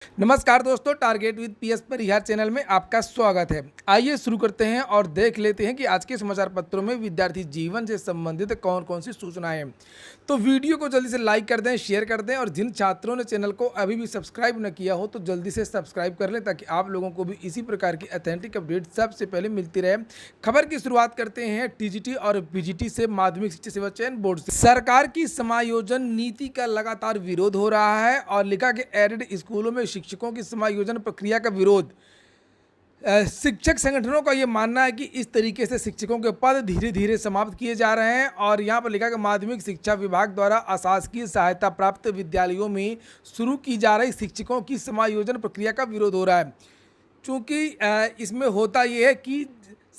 नमस्कार दोस्तों, target with PS Parihar channel में आपका स्वागत है। आइए शुरू करते हैं और देख लेते हैं कि आज के समाचार पत्रों में विद्यार्थी जीवन से संबंधित कौन कौन सी सूचनाएं हैं। तो वीडियो को जल्दी से लाइक कर दें, शेयर कर दें और जिन छात्रों ने चैनल को अभी भी सब्सक्राइब न किया हो तो जल्दी से सब्सक्राइब कर लें ताकि आप लोगों को भी इसी प्रकार की ऑथेंटिक अपडेट सबसे पहले मिलती रहे। खबर की शुरुआत करते हैं टीजीटी और पीजीटी से, माध्यमिक शिक्षा सेवा चयन बोर्ड से। सरकार की समायोजन नीति का लगातार विरोध हो रहा है और लिखा कि एडेड स्कूलों में शिक्षकों की समायोजन प्रक्रिया का विरोध। शिक्षक संगठनों का ये मानना है कि इस तरीके से शिक्षकों के पद धीरे धीरे समाप्त किए जा रहे हैं और यहाँ पर लिखा कि माध्यमिक शिक्षा विभाग द्वारा अशासकीय सहायता प्राप्त विद्यालयों में शुरू की जा रही शिक्षकों की समायोजन प्रक्रिया का विरोध हो रहा है। चूँकि इसमें होता ये है कि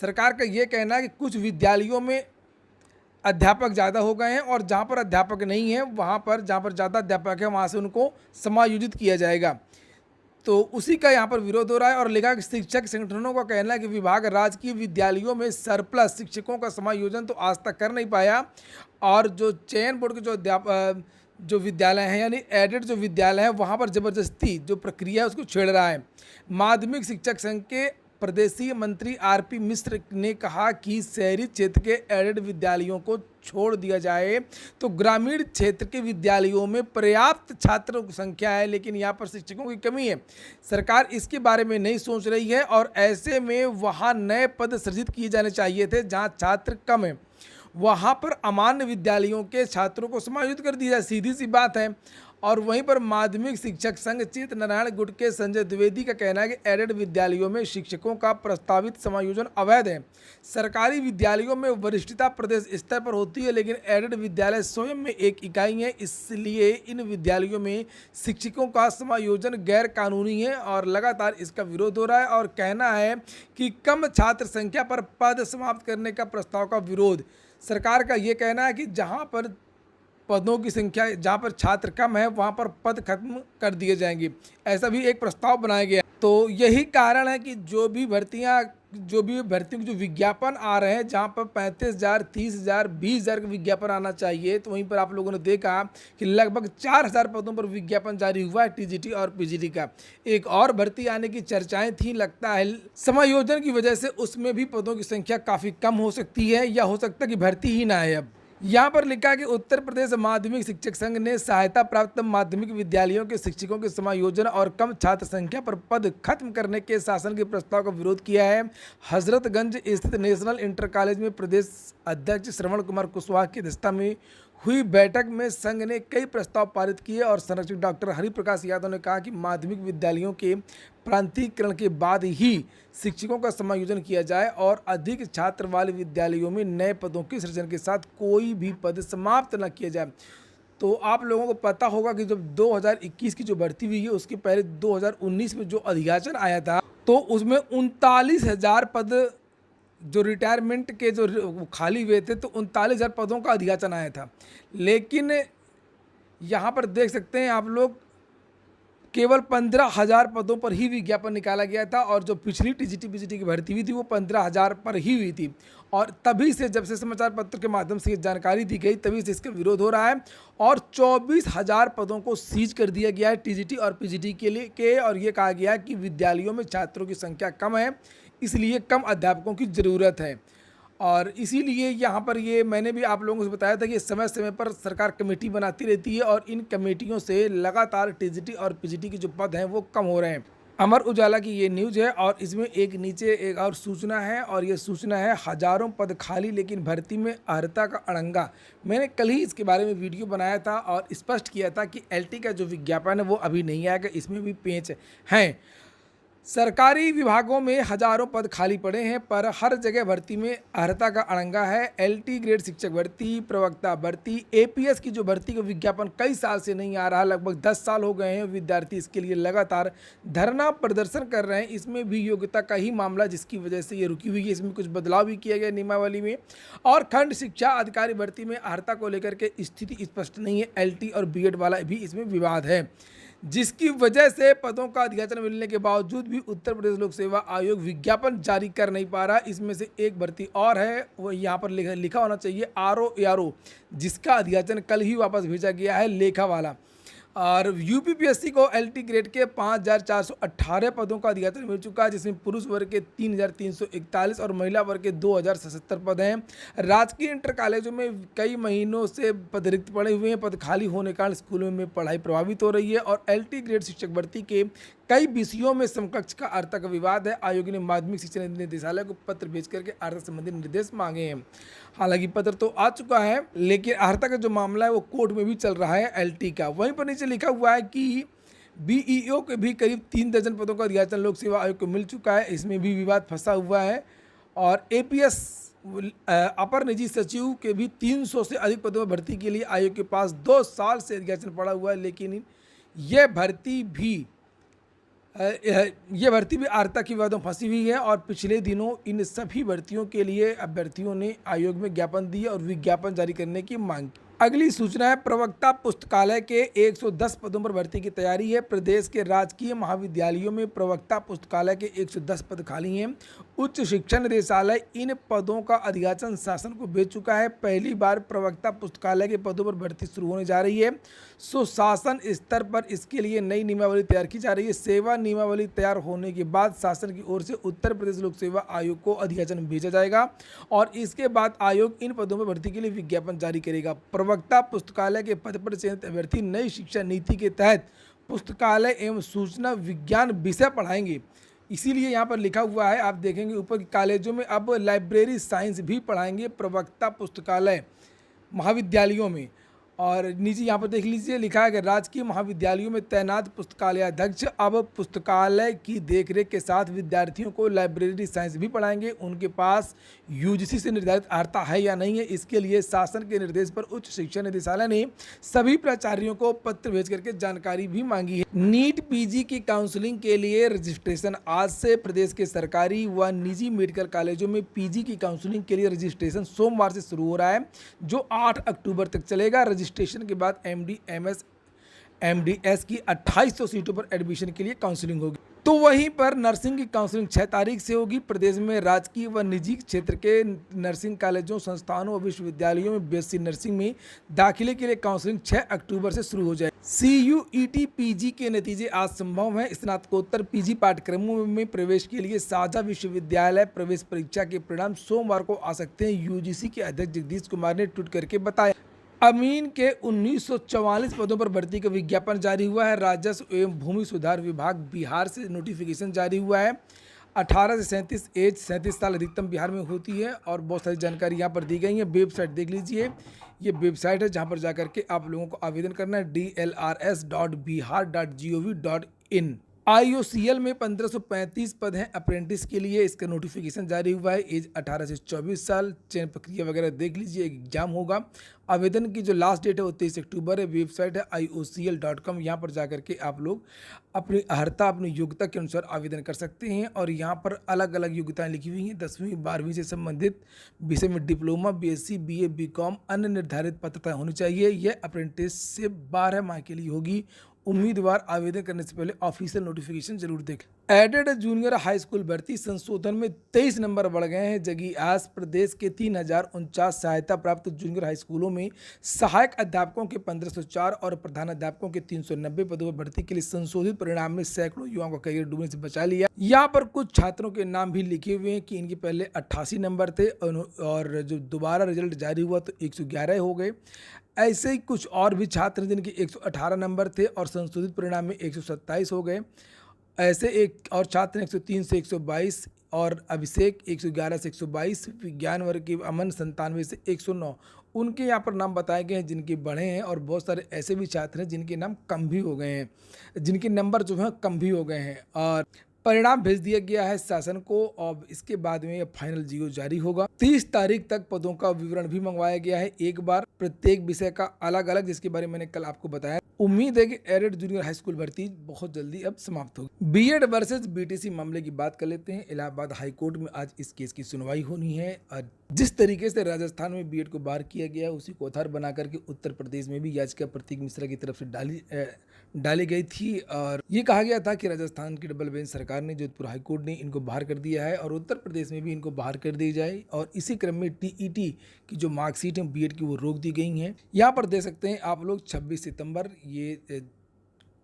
सरकार का ये कहना है कि कुछ विद्यालयों में अध्यापक ज़्यादा हो गए हैं और जहाँ पर अध्यापक नहीं है वहाँ पर, जहाँ पर ज़्यादा अध्यापक है वहाँ से उनको समायोजित किया जाएगा। तो उसी का यहाँ पर विरोध हो रहा है और लिखा कि शिक्षक संगठनों का कहना है कि विभाग राजकीय विद्यालयों में सरप्लस शिक्षकों का समायोजन तो आज तक कर नहीं पाया और जो चयन बोर्ड के जो विद्यालय हैं यानी एडेड जो विद्यालय हैं वहाँ पर ज़बरदस्ती जो प्रक्रिया है उसको छेड़ रहा है। माध्यमिक शिक्षक संघ के प्रदेशीय मंत्री आरपी मिश्र ने कहा कि शहरी क्षेत्र के एडेड विद्यालयों को छोड़ दिया जाए तो ग्रामीण क्षेत्र के विद्यालयों में पर्याप्त छात्रों की संख्या है लेकिन यहाँ पर शिक्षकों की कमी है। सरकार इसके बारे में नहीं सोच रही है और ऐसे में वहाँ नए पद सृजित किए जाने चाहिए थे। जहाँ छात्र कम है वहाँ पर अमान्य विद्यालयों के छात्रों को समायोजित कर दिया जाए, सीधी सी बात है। और वहीं पर माध्यमिक शिक्षक संघ चेत नारायण गुट के संजय द्विवेदी का कहना है कि एडेड विद्यालयों में शिक्षकों का प्रस्तावित समायोजन अवैध है। सरकारी विद्यालयों में वरिष्ठता प्रदेश स्तर पर होती है लेकिन एडेड विद्यालय स्वयं में एक इकाई है, इसलिए इन विद्यालयों में शिक्षकों का समायोजन गैर कानूनी है और लगातार इसका विरोध हो रहा है और कहना है कि कम छात्र संख्या पर पद समाप्त करने का प्रस्ताव का विरोध। सरकार का ये कहना है कि जहाँ पर पदों की संख्या, जहाँ पर छात्र कम है वहाँ पर पद खत्म कर दिए जाएंगे, ऐसा भी एक प्रस्ताव बनाया गया। तो यही कारण है कि जो भी भर्तियों के जो विज्ञापन आ रहे हैं जहाँ पर 35,000, 30,000, 20,000 का विज्ञापन आना चाहिए तो वहीं पर आप लोगों ने देखा कि लगभग 4,000 पदों पर विज्ञापन जारी हुआ है टीजीटी और पीजीटी का। एक और भर्ती आने की चर्चाएं थी, लगता है समायोजन की वजह से उसमें भी पदों की संख्या काफ़ी कम हो सकती है या हो सकता है कि भर्ती ही ना आए। अब यहाँ पर लिखा है कि उत्तर प्रदेश माध्यमिक शिक्षक संघ ने सहायता प्राप्त माध्यमिक विद्यालयों के शिक्षकों के समायोजन और कम छात्र संख्या पर पद खत्म करने के शासन के प्रस्ताव का विरोध किया है। हजरतगंज स्थित नेशनल इंटर कॉलेज में प्रदेश अध्यक्ष श्रवण कुमार कुशवाहा की अध्यक्षता में हुई बैठक में संघ ने कई प्रस्ताव पारित किए और संरक्षक डॉक्टर हरिप्रकाश यादव ने कहा कि माध्यमिक विद्यालयों के प्रांतीयकरण के बाद ही शिक्षकों का समायोजन किया जाए और अधिक छात्र वाले विद्यालयों में नए पदों के सृजन के साथ कोई भी पद समाप्त न किया जाए। तो आप लोगों को पता होगा कि जब 2021 की जो भर्ती हुई है उसके पहले 2019 में जो अधियाचन आया था तो उसमें 39,000 पद जो रिटायरमेंट के जो खाली हुए थे तो 39,000 पदों का अधियाचन आया था। लेकिन यहाँ पर देख सकते हैं आप लोग केवल 15,000 पदों पर ही विज्ञापन निकाला गया था और जो पिछली टीजीटी पीजीटी की भर्ती हुई थी वो 15,000 पर ही हुई थी। और तभी से, जब से समाचार पत्र के माध्यम से ये जानकारी दी गई, तभी से इसका विरोध हो रहा है और 24,000 पदों को सीज कर दिया गया है टीजीटी और पीजीटी के लिए और ये कहा गया है कि विद्यालयों में छात्रों की संख्या कम है इसलिए कम अध्यापकों की ज़रूरत है। और इसीलिए यहाँ पर ये मैंने भी आप लोगों से बताया था कि समय समय पर सरकार कमेटी बनाती रहती है और इन कमेटियों से लगातार टीजीटी और पीजीटी के जो पद हैं वो कम हो रहे हैं। अमर उजाला की ये न्यूज़ है और इसमें एक नीचे एक और सूचना है और ये सूचना है हजारों पद खाली लेकिन भर्ती में अर्हता का अड़ंगा। मैंने कल ही इसके बारे में वीडियो बनाया था और स्पष्ट किया था कि एलटी का जो विज्ञापन है वो अभी नहीं आएगा, इसमें भी पेंच हैं। सरकारी विभागों में हजारों पद खाली पड़े हैं पर हर जगह भर्ती में अर्हता का अड़ंगा है। एलटी ग्रेड शिक्षक भर्ती, प्रवक्ता भर्ती, एपीएस की जो भर्ती का विज्ञापन कई साल से नहीं आ रहा, लगभग 10 साल हो गए हैं। विद्यार्थी इसके लिए लगातार धरना प्रदर्शन कर रहे हैं। इसमें भी योग्यता का ही मामला जिसकी वजह से ये रुकी हुई है। इसमें कुछ बदलाव भी किया गया नियमावली में। और खंड शिक्षा अधिकारी भर्ती में अर्हता को लेकर के स्थिति स्पष्ट नहीं है। एलटी और बीएड वाला भी इसमें विवाद है, जिसकी वजह से पदों का अधियाचन मिलने के बावजूद भी उत्तर प्रदेश लोक सेवा आयोग विज्ञापन जारी कर नहीं पा रहा। इसमें से एक भर्ती और है, वो यहाँ पर लिखा होना चाहिए आरओ, जिसका अधियाचन कल ही वापस भेजा गया है, लेखा वाला। और यूपीपीएससी को एलटी ग्रेड के 5,418 पदों का अधियाचन मिल चुका है, जिसमें पुरुष वर्ग के 3,341 और महिला वर्ग के 2,077 पद हैं। राजकीय इंटर कॉलेजों में कई महीनों से पद रिक्त पड़े हुए हैं। पद खाली होने के कारण स्कूलों में पढ़ाई प्रभावित हो रही है और एलटी ग्रेड शिक्षक भर्ती के कई विषयों में समकक्ष का अर्थ का विवाद है। आयोग ने माध्यमिक शिक्षा निदेशालय को पत्र भेज करके अर्थ संबंधी निर्देश मांगे हैं। हालांकि पत्र तो आ चुका है, लेकिन अर्थ का जो मामला है वो कोर्ट में भी चल रहा है एलटी का। वहीं पर नीचे लिखा हुआ है कि बीईओ के भी करीब 3 दर्जन पदों का अधियाचन लोक सेवा आयोग को मिल चुका है। इसमें भी विवाद फंसा हुआ है। और एपीएस अपर निजी सचिव के भी 300 से अधिक पदों में भर्ती के लिए आयोग के पास 2 साल से अधियाचन पड़ा हुआ है, लेकिन यह भर्ती भी आर्ता के विवादों में फंसी हुई है। और पिछले दिनों इन सभी भर्तियों के लिए अभ्यर्थियों ने आयोग में ज्ञापन दिए और विज्ञापन जारी करने की मांग की। अगली सूचना है, प्रवक्ता पुस्तकालय के 110 पदों पर भर्ती की तैयारी है। प्रदेश के राजकीय महाविद्यालयों में प्रवक्ता पुस्तकालय के 110 पद खाली हैं। उच्च शिक्षा निदेशालय इन पदों का अधियाचन शासन को भेज चुका है। पहली बार प्रवक्ता पुस्तकालय के पदों पर भर्ती शुरू होने जा रही है। शासन स्तर पर इसके लिए नई नियमावली तैयार की जा रही है। सेवा नियमावली तैयार होने के बाद शासन की ओर से उत्तर प्रदेश लोक सेवा आयोग को अधियाचन भेजा जाएगा और इसके बाद आयोग इन पदों पर भर्ती के लिए विज्ञापन जारी करेगा। प्रवक्ता पुस्तकालय के पद पर चयनित अभ्यर्थी नई शिक्षा नीति के तहत पुस्तकालय एवं सूचना विज्ञान विषय पढ़ाएंगे। इसीलिए यहाँ पर लिखा हुआ है, आप देखेंगे ऊपर कि कॉलेजों में अब लाइब्रेरी साइंस भी पढ़ाएंगे प्रवक्ता पुस्तकालय महाविद्यालयों में। और नीचे यहाँ पर देख लीजिए, लिखा है कि राजकीय महाविद्यालयों में तैनात पुस्तकालय अध्यक्ष अब पुस्तकालय की देखरेख के साथ विद्यार्थियों को लाइब्रेरी साइंस भी पढ़ाएंगे। उनके पास यूजीसी से निर्धारित अर्हता है या नहीं है, इसके लिए शासन के निर्देश पर उच्च शिक्षा निदेशालय ने सभी प्राचार्यों को पत्र भेज करके जानकारी भी मांगी है। नीट पीजी की काउंसलिंग के लिए रजिस्ट्रेशन आज से प्रदेश के सरकारी व निजी मेडिकल कॉलेजों में पीजी की काउंसलिंग के लिए रजिस्ट्रेशन सोमवार से शुरू हो रहा है, जो 8 अक्टूबर तक चलेगा। रजिस्ट्रेशन के बाद एमडी एमएस एमडीएस की 2800 सीटों पर एडमिशन के लिए काउंसलिंग होगी। तो वहीं पर नर्सिंग की काउंसलिंग 6 तारीख से होगी। प्रदेश में राजकीय व निजी क्षेत्र के नर्सिंग कॉलेजों, संस्थानों और विश्वविद्यालयों में बीएससी नर्सिंग में दाखिले के लिए काउंसलिंग 6 अक्टूबर से शुरू हो जाएगी। सीयूईटी पीजी के नतीजे आज संभव हैं। स्नातकोत्तर पीजी पाठ्यक्रमों में प्रवेश के लिए साझा विश्वविद्यालय प्रवेश परीक्षा के परिणाम सोमवार को आ सकते हैं, यूजीसी के अध्यक्ष जगदीश कुमार ने ट्वीट करके बताया। अमीन के 1944 पदों पर भर्ती का विज्ञापन जारी हुआ है। राजस्व एवं भूमि सुधार विभाग बिहार से नोटिफिकेशन जारी हुआ है। 18 से 37 एज 37 साल अधिकतम बिहार में होती है और बहुत सारी जानकारी यहाँ पर दी गई है। वेबसाइट देख लीजिए, ये वेबसाइट है जहाँ पर जाकर के आप लोगों को आवेदन करना है, dlrs.bihar.gov.in। आईओसीएल में 1535 पद हैं अप्रेंटिस के लिए, इसका नोटिफिकेशन जारी हुआ है। एज 18 से 24 साल। चयन प्रक्रिया वगैरह देख लीजिए, एग्जाम होगा। आवेदन की जो लास्ट डेट है वो 23 अक्टूबर है। वेबसाइट है iocl.com, यहाँ पर जाकर के आप लोग अपनी अर्हता, अपनी योग्यता के अनुसार आवेदन कर सकते हैं। और यहाँ पर अलग अलग योग्यताएं लिखी हुई हैं। 10वीं 12वीं से संबंधित विषय में डिप्लोमा, बीएससी, बीए, बीकॉम, अन्य निर्धारित पात्रता होनी चाहिए। यह अप्रेंटिस से 12 माह के लिए होगी। उम्मीदवार आवेदन करने से पहले ऑफिशियल नोटिफिकेशन जरूर देखें। एडेड जूनियर हाई स्कूल भर्ती संशोधन में 23 नंबर बढ़ गए हैं। जगी आज प्रदेश के 3049 सहायता प्राप्त जूनियर हाई स्कूलों में सहायक अध्यापकों के 1504 और प्रधान अध्यापकों के 390 पदों पर भर्ती के लिए संशोधित परिणाम में सैकड़ों युवाओं का करियर डूबने से बचा लिया। यहाँ पर कुछ छात्रों के नाम भी लिखे हुए हैं कि इनके पहले 88 नंबर थे और जो दोबारा रिजल्ट जारी हुआ तो 111 हो गए। ऐसे ही कुछ और भी छात्र जिनके 118 नंबर थे और संशोधित परिणाम में 127 हो गए। ऐसे एक और छात्र 103 से 122 और अभिषेक 111 से 122। विज्ञान वर्ग के अमन 97 से 109 उनके यहाँ पर नाम बताए गए हैं जिनके बढ़े हैं। और बहुत सारे ऐसे भी छात्र हैं जिनके नाम कम भी हो गए हैं, जिनके नंबर जो हैं कम भी हो गए हैं। और परिणाम भेज दिया गया है शासन को और इसके बाद में फाइनल जीओ जारी होगा। 30 तारीख तक पदों का विवरण भी मंगवाया गया है, एक बार प्रत्येक विषय का अलग अलग, जिसके बारे में मैंने कल आपको बताया। उम्मीद है कि एडेड जूनियर हाई स्कूल भर्ती बहुत जल्दी अब समाप्त होगी। बीएड वर्सेस बीटीसी मामले की बात कर लेते हैं। इलाहाबाद हाई कोर्ट में आज इस केस की सुनवाई होनी है। और जिस तरीके से राजस्थान में बीएड को बाहर किया गया उसी को आधार बना करके उत्तर प्रदेश में भी याचिका प्रतीक मिश्रा की तरफ से डाली गई थी। और ये कहा गया था कि राजस्थान की डबल बेंच सरकार ने, जोधपुर हाई कोर्ट ने इनको बाहर कर दिया है और उत्तर प्रदेश में भी इनको बाहर कर दी जाए। और इसी क्रम में टीईटी की जो मार्कशीट है बीएड की वो रोक दी गई हैं। यहाँ पर देख सकते हैं आप लोग 26 सितंबर ये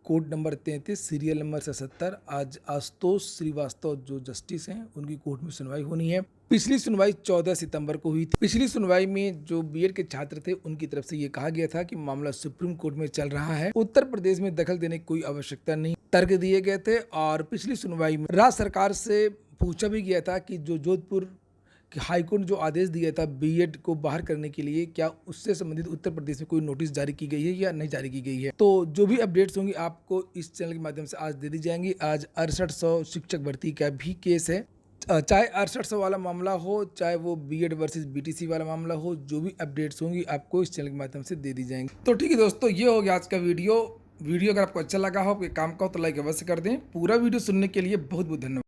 कोड नंबर 33 सीरियल नंबर 77। आज आशुतोष श्रीवास्तव जो जस्टिस हैं उनकी कोर्ट में सुनवाई होनी है। पिछली सुनवाई 14 सितंबर को हुई थी। पिछली सुनवाई में जो बीएड के छात्र थे उनकी तरफ से ये कहा गया था कि मामला सुप्रीम कोर्ट में चल रहा है, उत्तर प्रदेश में दखल देने की कोई आवश्यकता नहीं, तर्क दिए गए थे। और पिछली सुनवाई में राज्य सरकार से पूछा भी गया था कि जो जोधपुर कि हाईकोर्ट ने जो आदेश दिया था बीएड को बाहर करने के लिए, क्या उससे संबंधित उत्तर प्रदेश में कोई नोटिस जारी की गई है या नहीं जारी की गई है। तो जो भी अपडेट्स होंगी आपको इस चैनल के माध्यम से आज दे दी जाएंगी। आज 6800 शिक्षक भर्ती का भी केस है, चाहे 6800 वाला मामला हो, चाहे वो बीएड वर्सेस बीटीसी वाला मामला हो, जो भी अपडेट्स होंगी आपको इस चैनल के माध्यम से दे दी जाएंगी। तो ठीक है दोस्तों, ये हो गया आज का वीडियो अगर आपको अच्छा लगा हो, कोई काम का हो तो लाइक अवश्य कर दें। पूरा वीडियो सुनने के लिए बहुत बहुत धन्यवाद।